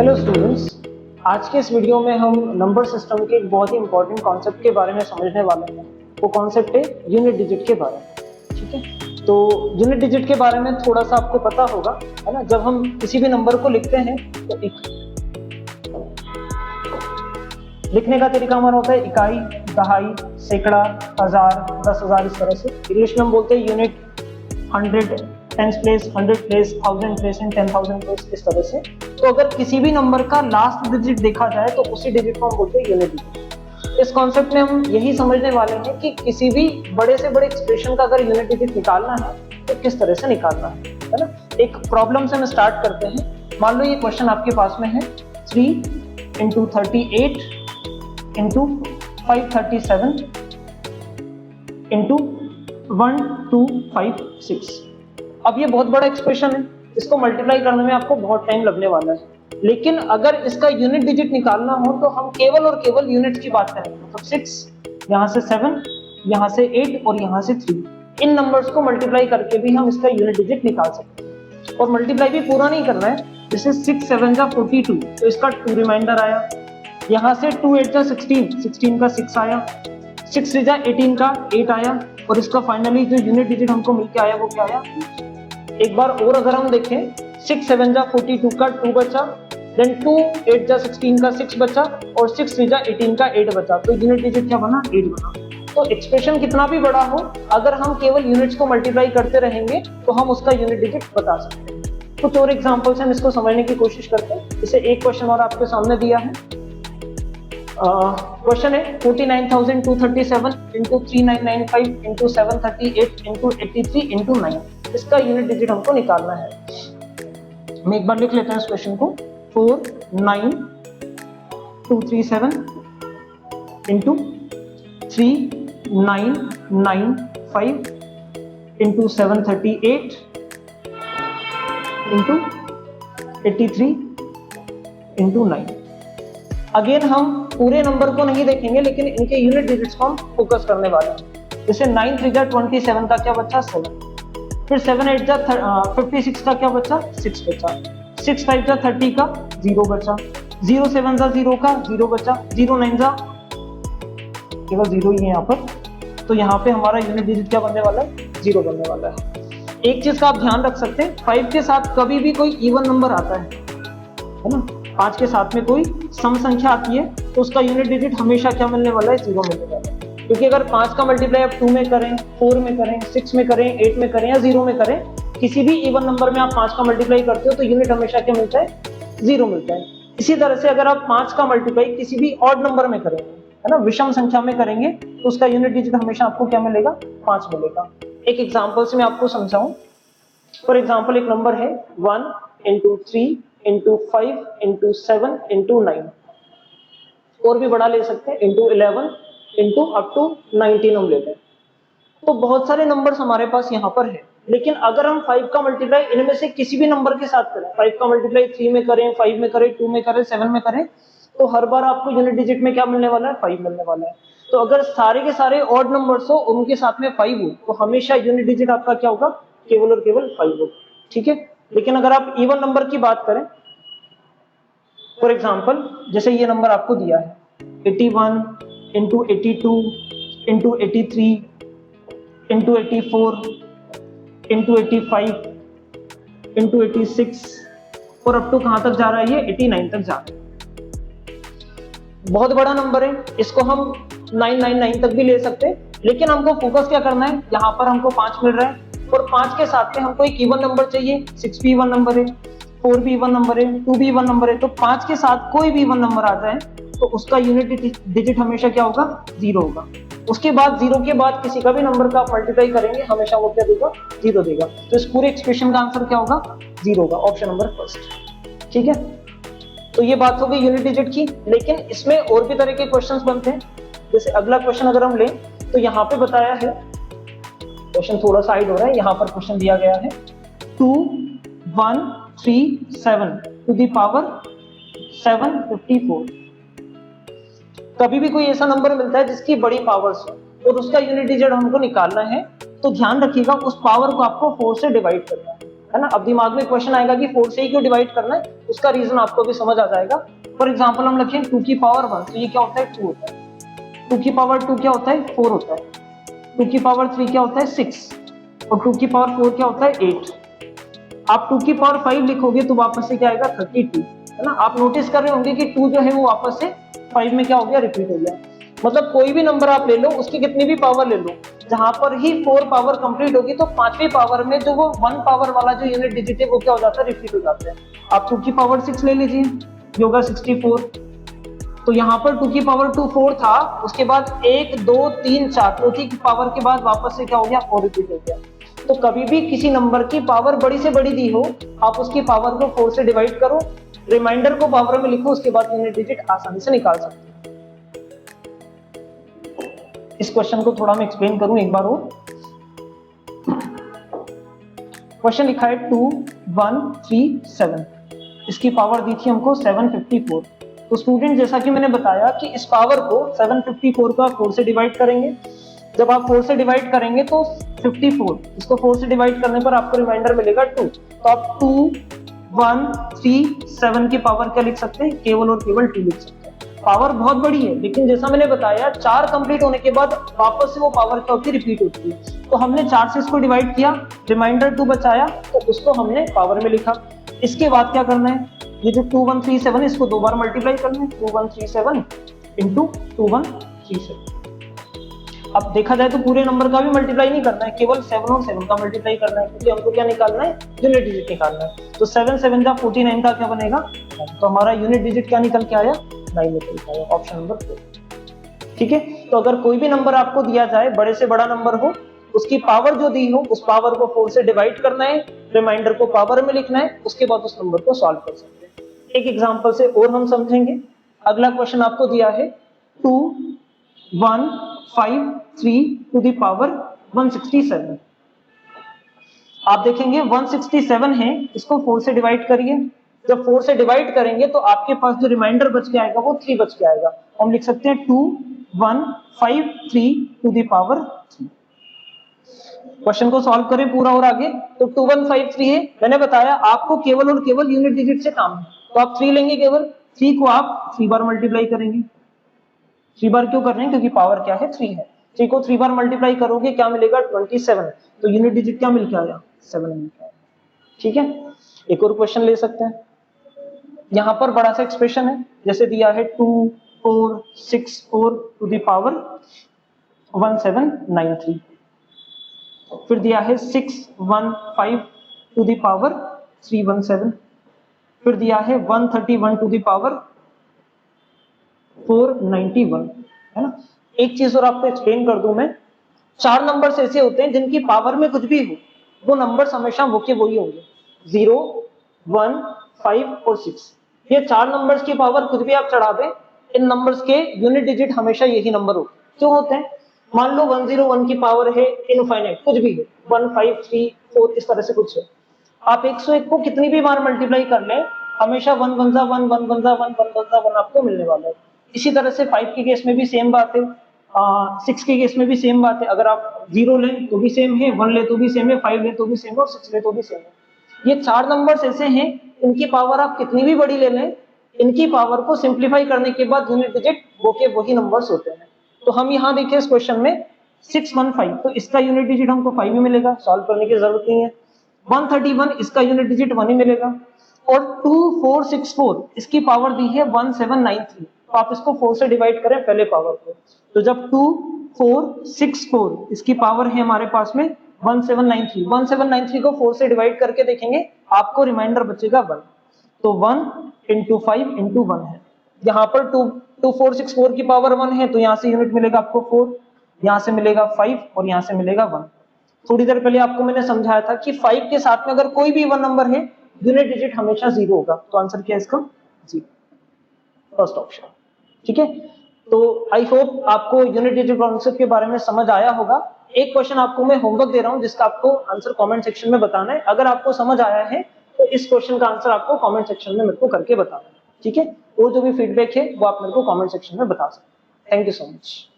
Hello students, आज के इस वीडियो में हम नंबर सिस्टम के एक बहुत ही इंपॉर्टेंट कॉन्सेप्ट के बारे में समझने वाले हैं। वो कॉन्सेप्ट है यूनिट डिजिट के बारे में। ठीक है, तो यूनिट डिजिट के बारे में थोड़ा सा आपको पता होगा, है ना। जब हम किसी भी नंबर को लिखते हैं तो एक लिखने का तरीका हमारा होता है इकाई, दहाई, सैकड़ा, हजार, 10,000, इस तरह से। इंग्लिश में हम बोलते हैं unit, 100 tens place, 100 place, 1000 place and 10,000 place, इस तरह से। तो अगर किसी भी नंबर का लास्ट डिजिट देखा जाए तो उसी डिजिट को हम बोलते हैं यूनिट डिजिट। इस कॉन्सेप्ट में हम यही समझने वाले हैं कि किसी भी बड़े से बड़े एक्सप्रेशन का अगर यूनिट डिजिट निकालना है तो किस तरह से निकालना है ना। एक प्रॉब्लम से हम स्टार्ट करते हैं। मान लो ये क्वेश्चन आपके पास में है 3 × 38 × 537 × 1256। अब ये बहुत बड़ा एक्सप्रेशन है, इसको मल्टीप्लाई करने में आपको बहुत टाइम लगने वाला है। लेकिन अगर इसका यूनिट डिजिट निकालना हो तो हम केवल और केवल यूनिट्स की बात करेंगे। मतलब 6, यहाँ से 7, यहाँ से 8 और यहाँ से 3, इन नंबर्स को मल्टीप्लाई करके भी हम इसका यूनिट डिजिट निकाल सकते हैं। और मल्टीप्लाई भी पूरा नहीं करना है। जैसे 6 7 जा 42, तो इसका 2 रिमाइंडर आया। यहाँ से 2 8 जा 16, 16 का 6 आया। 6 3 जा 18 का 8 आया। और इसका फाइनली जो यूनिट डिजिट हमको मिलके आया वो क्या आया। एक बार और अगर हम देखें, 6 7 जा 42 का 2 बचा, देन 2 8 जा 16 का 6 बचा और 6 3 जा 18 का 8 बचा। तो यूनिट डिजिट क्या बना, 8 बना। तो एक्सप्रेशन कितना भी बड़ा हो, अगर हम केवल यूनिट्स को मल्टीप्लाई करते रहेंगे तो हम उसका यूनिट डिजिट बता सकते हैं। कुछ और एग्जांपल से हम इसको समझने की कोशिश करते हैं। इसे एक क्वेश्चन और आपके सामने दिया है। क्वेश्चन है 49,237 × 3995 × 738 × 83 × 9। इसका यूनिट डिजिट हमको निकालना है। मैं एक बार लिख लेते हैं इस क्वेश्चन को। 49,237 × 3995 × 738 × 83 × 9। अगेन हम पूरे नंबर को नहीं देखेंगे, लेकिन इनके यूनिट डिजिट्स को हम फोकस करने वाले हैं। जैसे 9 3 जा 27 का क्या बचा, 7। फिर 7 8 जा 56 का क्या बचा, 6 बचा। 6 5 जा 30 का 0 बचा। 0 7 जा 0 का 0 बचा। 0 9 जा केवल 0 ही है यहाँ पर। तो यहाँ पे हमारा यूनिट डिजिट क्या बनने वाला है, 0 बनने वाला है। एक चीज का आप ध्यान रख सकते हैं, 5 के साथ कभी भी कोई इवन नंबर आता है ना। 5 के साथ में कोई सम संख्या आती है तो उसका यूनिट डिजिट हमेशा क्या मिलने वाला है, 0 मिलने वाला है। क्योंकि अगर 5 का मल्टीप्लाई आप 2 में करें, 4 में करें, 6 में करें, 8 में करें या 0 में करें, किसी भी इवन नंबर में आप 5 का मल्टीप्लाई करते हो तो यूनिट हमेशा क्या मिलता है, 0 मिलता है। इसी तरह से अगर आप 5 का मल्टीप्लाई किसी भी ऑड नंबर में करेंगे, है ना, विषम संख्या में करेंगे, तो उसका यूनिट डिजिट हमेशा आपको क्या मिलेगा, 5 मिलेगा। एक एग्जाम्पल से मैं आपको समझाऊं। फॉर एग्जाम्पल एक नंबर है 1 × 3 × 5 × 7 × 9, और भी बड़ा ले सकते हैं, × 11 × up to 19 हम लेते हैं। तो बहुत सारे नंबर्स हमारे पास यहाँ पर है। लेकिन अगर हम 5 का मल्टीप्लाई इनमें से किसी भी नंबर के साथ करें, 5 का मल्टीप्लाई 3 में करें, 5 में करें, 2 में करें, 7 में करें, तो हर बार आपको यूनिट डिजिट में क्या मिलने वाला है, 5 मिलने वाला है। तो अगर सारे के सारे ऑड नंबर्स हो, उनके साथ में 5 हो, तो हमेशा यूनिट डिजिट आपका क्या होगा, केवल और केवल 5 होगा। ठीक है। लेकिन अगर आप इवन नंबर की बात करें, फॉर एग्जाम्पल जैसे ये नंबर आपको दिया है 81 × 82 × 83 × 84 × 85 × 86 और अप टू कहां तक जा रहा है, ये 89 तक जा रहा है। बहुत बड़ा नंबर है, इसको हम 999 तक भी ले सकते हैं। लेकिन हमको फोकस क्या करना है, यहाँ पर हमको 5 मिल रहा है और 5 के साथ में हमको एक इवन नंबर चाहिए। 6 भी इवन नंबर है, 4 भी इवन नंबर है, 2 भी इवन नंबर है। तो 5 के साथ कोई भी इवन नंबर आ जाए तो उसका यूनिट डिजिट हमेशा क्या होगा, 0 होगा। उसके बाद 0 के बाद किसी का भी नंबर का आप मल्टीप्लाई करेंगे, हमेशा वो क्या देगा, 0 देगा। तो इस पूरे एक्सप्रेशन का आंसर क्या होगा, 0 होगा, ऑप्शन नंबर फर्स्ट। ठीक है। तो ये बात हो गई यूनिट डिजिट की। लेकिन इसमें और भी तरह के क्वेश्चंस बनते हैं। जैसे अगला क्वेश्चन अगर हम लें तो यहाँ पे बताया है, क्वेश्चन थोड़ा सा हाइड हो रहा है, यहाँ पर क्वेश्चन दिया गया है 2137 to the power 754। कभी भी कोई ऐसा नंबर मिलता है जिसकी बड़ी पावर्स हो और उसका यूनिट डिजिट हमको निकालना है, तो ध्यान रखिएगा उस पावर को आपको 4 से डिवाइड करना है। है ना। अब दिमाग में क्वेश्चन आएगा कि 4 से ही क्यों डिवाइड करना है, उसका रीजन आपको भी समझ आ जाएगा। फॉर एग्जाम्पल हम लिखें 2 की पावर 1, तो ये क्या होता है 2 होता है। 2 की पावर 2 क्या होता है 4 होता है। 2 की पावर 3 क्या होता है 6 और 2 की पावर 4 क्या होता है 8। आप 2 की पावर 5 लिखोगे तो वापस से क्या आएगा 32, है ना। आप नोटिस कर रहे होंगे कि 2 जो है वो वापस से 5 में क्या हो गया रिपीट हो गया। मतलब कोई भी नंबर आप ले लो, उसकी कितनी भी पावर ले लो, जहां पर ही 4 पावर कंप्लीट होगी तो 5वीं पावर में जो वो 1 पावर वाला जो यूनिट डिजिट है वो क्या हो जाता है रिपीट हो जाता है। आप 2 की पावर 6 ले लीजिए, ये होगा 64। तो यहाँ पर 2 की पावर 2 4 था, उसके बाद 1 2 3 4 चौथी की पावर के बाद वापस से क्या हो गया 4 रिपीट हो गया। तो कभी भी किसी नंबर की पावर बड़ी से बड़ी दी हो, आप उसकी पावर को 4 से डिवाइड करो, रिमाइंडर को पावर में लिखो, उसके बाद यूनिट डिजिट आसानी से निकाल सकते हैं। इस क्वेश्चन को थोड़ा मैं एक्सप्लेन करूं एक बार और। क्वेश्चन लिखा है 2 1 3 7, इसकी पावर दी थी हमको 754। तो स्टूडेंट जैसा कि मैंने बताया कि इस पावर को 754 को आप 4 से डिवाइड करेंगे। जब आप 4 से डिवाइड करेंगे तो 54, इसको 4 से डिवाइड करने पर आपको रिमाइंडर मिलेगा 2। तो आप 2 1 3 7 की पावर क्या लिख सकते हैं, केवल और केवल 2 लिख सकते हैं। पावर बहुत बड़ी है, लेकिन जैसा मैंने बताया 4 कंप्लीट होने के बाद वापस से वो पावर क्या होती है रिपीट होती है। तो हमने 4 से इसको डिवाइड किया, रिमाइंडर 2 बचाया, तो उसको हमने पावर में लिखा। इसके बाद क्या करना है, ये जो 2137 इसको 2 बार मल्टीप्लाई करना है, 2137 इंटू 2137। अब देखा जाए तो पूरे नंबर का भी मल्टीप्लाई नहीं करना है, केवल 7 और 7 का मल्टीप्लाई करना है, क्योंकि हमको क्या निकालना है यूनिट डिजिट निकालना है। तो 7 7 जा 49 का क्या बनेगा, तो हमारा यूनिट डिजिट क्या निकल के आया 9 निकल के आया, ऑप्शन नंबर 4। ठीक है। तो अगर कोई भी नंबर आपको दिया जाए, बड़े से बड़ा नंबर हो, उसकी पावर जो दी हो उस पावर को 4 से डिवाइड करना है, रिमाइंडर को पावर में लिखना है, उसके बाद उस नंबर को सॉल्व कर सकते हैं। एक एग्जांपल से और हम समझेंगे। अगला क्वेश्चन आपको दिया है 2 1 5 3 टू द पावर 167। आप देखेंगे 167 है, इसको 4 से डिवाइड करिए। जब 4 से डिवाइड करेंगे तो आपके पास जो रिमाइंडर बच के आएगा वो 3 बच के आएगा। हम लिख सकते हैं 2 1 5 3 टू द पावर 3। क्वेश्चन को सॉल्व करें पूरा और आगे। तो 2153 है, मैंने बताया आपको केवल और केवल यूनिट डिजिट से काम है, तो आप 3 लेंगे, केवल 3 को आप 3 बार मल्टीप्लाई करेंगे। 3 बार क्यों कर रहे हैं, क्योंकि पावर क्या है 3 है। 3 को 3 बार मल्टीप्लाई करोगे क्या मिलेगा 27, तो यूनिट डिजिट क्या मिल के आया 7 मिल के आया। ठीक है। एक और क्वेश्चन ले सकते हैं। यहां पर बड़ा सा एक्सप्रेशन है, जैसे दिया है 2 4 6 4 टू द पावर 1793, फिर दिया है 6 1 5 टू द पावर 317, फिर दिया है 131 टू द पावर 491, है ना। एक चीज और आपको एक्सप्लेन कर दूं मैं, 4 नंबर्स ऐसे होते हैं जिनकी पावर में कुछ भी हो, वो नंबर्स हमेशा वो के वही होंगे, 0 1 5 और 6। ये 4 नंबर्स की पावर कुछ भी आप चढ़ा दें, इन नंबर्स के यूनिट डिजिट हमेशा यही नंबर होते हैं। क्यों होते हैं, मान लो 101 की पावर है इनफाइनाइट, कुछ भी है 1 5 3 4 इस तरह से कुछ है, आप 101 को कितनी भी बार मल्टीप्लाई कर लें, हमेशा 1 1 जा 1 1 1 जा 1 1 1 जा 1 आपको मिलने वाला है। इसी तरह से 5 के केस में भी सेम बात है, 6 के केस में भी सेम बात है। अगर आप 0 लें तो भी सेम है, 1 ले तो भी सेम है, 5 ले तो भी सेम है और 6 ले तो भी सेम है। ये 4 नंबर्स ऐसे हैं, इनकी पावर आप कितनी भी बड़ी ले लें, इनकी पावर को सिंप्लीफाई करने के बाद यूनिट डिजिट वो के वही नंबर्स होते हैं। तो हम यहाँ देखिए इस क्वेश्चन में 615, तो इसका यूनिट डिजिट हमको 5 ही मिलेगा, सॉल्व करने की जरूरत नहीं है। 131 इसका यूनिट डिजिट 1 ही मिलेगा, और 2464 इसकी पावर दी है 1793, तो आप इसको 4 से डिवाइड करें पहले पावर को, तो जब 2464 इसकी पावर है हमारे पास में 1793, 1793 को 4 से डिवाइड करके देखेंगे आपको रिमाइंडर बचेगा 1, तो 1 इंटू 5 इंटू 1 है। यहाँ पर 2464 की पावर 1 है, तो यहाँ से यूनिट मिलेगा आपको 4, यहाँ से मिलेगा 5 और यहाँ से मिलेगा 1। थोड़ी देर पहले आपको मैंने समझाया था कि 5 के साथ में अगर कोई भी 1 नंबर है, यूनिट डिजिट हमेशा 0 होगा, तो आंसर क्या है इसका 0, फर्स्ट ऑप्शन। ठीक है। तो आई होप आपको यूनिट डिजिट कॉन्सेप्ट के बारे में समझ आया होगा। एक क्वेश्चन आपको मैं होमवर्क दे रहा हूं, जिसका आपको आंसर कमेंट सेक्शन में बताना है। अगर आपको समझ आया है तो इस क्वेश्चन का आंसर आपको कमेंट सेक्शन में मेरे को करके बताना है। ठीक है। और जो भी फीडबैक है वो आप मेरे को कमेंट सेक्शन में बता सकते हैं। Thank you so much.